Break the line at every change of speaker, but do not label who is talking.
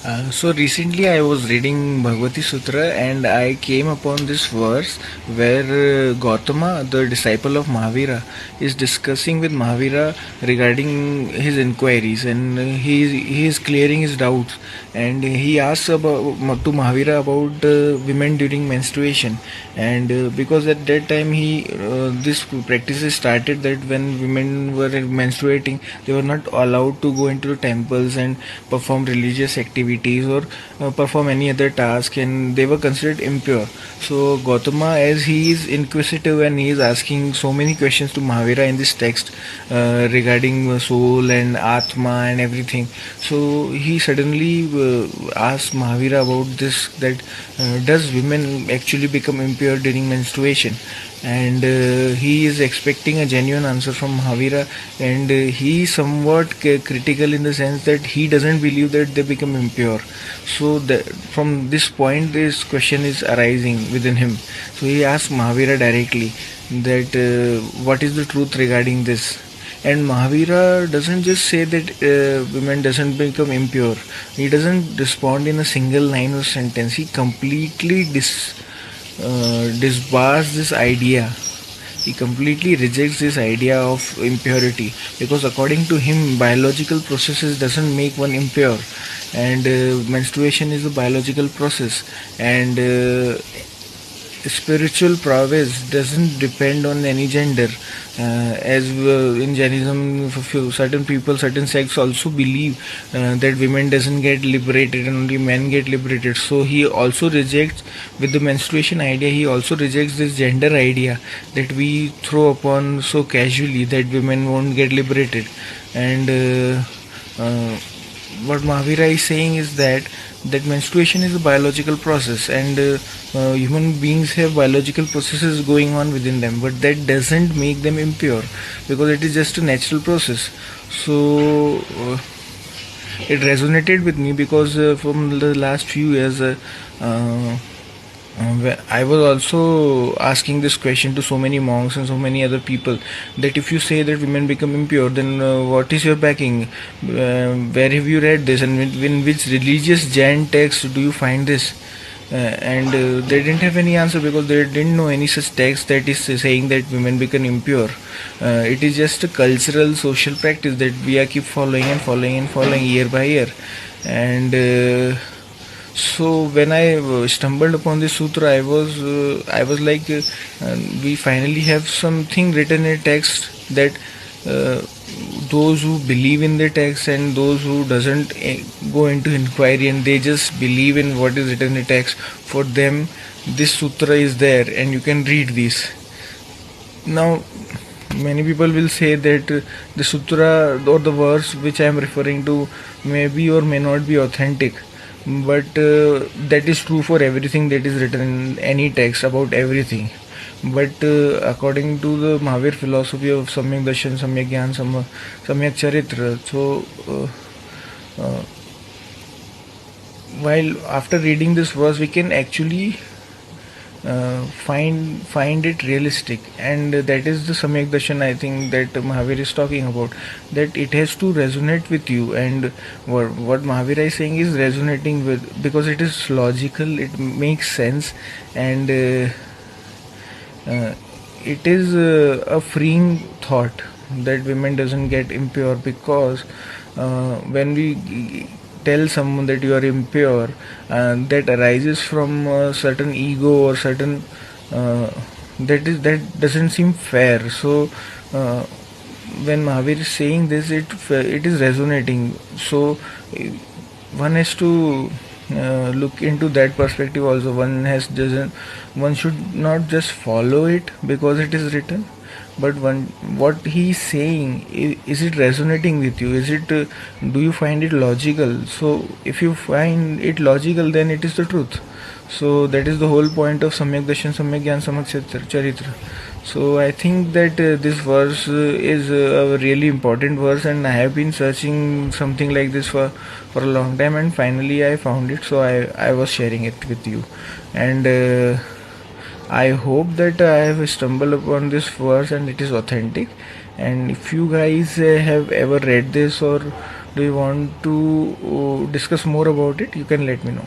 So recently I was reading Bhagvati Sutra and I came upon this verse where Gautama, the disciple of Mahavira, is discussing with Mahavira regarding his inquiries, and he is clearing his doubts, and he asks to Mahavira about women during menstruation, and because at that time this practices started that when women were menstruating they were not allowed to go into the temples and perform religious activities or perform any other task, and they were considered impure. So Gautama, as he is inquisitive and he is asking so many questions to Mahavira in this text regarding soul and Atma and everything, so he suddenly asked Mahavira about this, that does women actually become impure during menstruation? And he is expecting a genuine answer from Mahavira, and he is somewhat critical in the sense that he doesn't believe that they become impure. So from this point this question is arising within him. So he asks Mahavira directly that what is the truth regarding this. And Mahavira doesn't just say that women doesn't become impure. He doesn't respond in a single line or sentence. He completely disbars this idea. He completely rejects this idea of impurity, because according to him biological processes doesn't make one impure, and menstruation is a biological process, and spiritual prowess doesn't depend on any gender, as in Jainism certain people, certain sects also believe that women doesn't get liberated and only men get liberated. So he also rejects, with the menstruation idea, he also rejects this gender idea that we throw upon so casually, that women won't get liberated. And what Mahavira is saying is that menstruation is a biological process, and human beings have biological processes going on within them, but that doesn't make them impure, because it is just a natural process. So it resonated with me, because from the last few years I was also asking this question to so many monks and so many other people, that if you say that women become impure, then what is your backing? Where have you read this? And in which religious Jain text do you find this? And they didn't have any answer, because they didn't know any such text that is saying that women become impure. It is just a cultural, social practice that we are keep following and following and following year by year. And so when I stumbled upon this sutra, I was like, we finally have something written in text that uh, those who believe in the text and those who doesn't go into inquiry and they just believe in what is written in the text, for them this sutra is there and you can read this. Now many people will say that the sutra or the verse which I am referring to may be or may not be authentic, but that is true for everything that is written in any text about everything. But according to the Mahavir philosophy of Samyak Darshan, Samyak Gyan, Samyak Charitra, so uh, while after reading this verse we can actually find it realistic, and that is the Samyak Darshan I think that Mahavir is talking about, that it has to resonate with you. And what Mahavir is saying is resonating with, because it is logical, it makes sense, and it is a freeing thought that women doesn't get impure, because when we tell someone that you are impure, that arises from a certain ego or certain that doesn't seem fair. So uh, when Mahavir is saying this, it is resonating. So one has to look into that perspective also. One should not just follow it because it is written, but what he is saying, is it resonating with you? Is it do you find it logical? So if you find it logical, then it is the truth. So that is the whole point of Samyak Darshan, Samyak Gyan, Samyak Charitra. So I think that this verse is a really important verse, and I have been searching something like this for a long time, and finally I found it. So I was sharing it with you, and I hope that I have stumbled upon this verse and it is authentic. And if you guys have ever read this or Do you want to discuss more about it? You can let me know.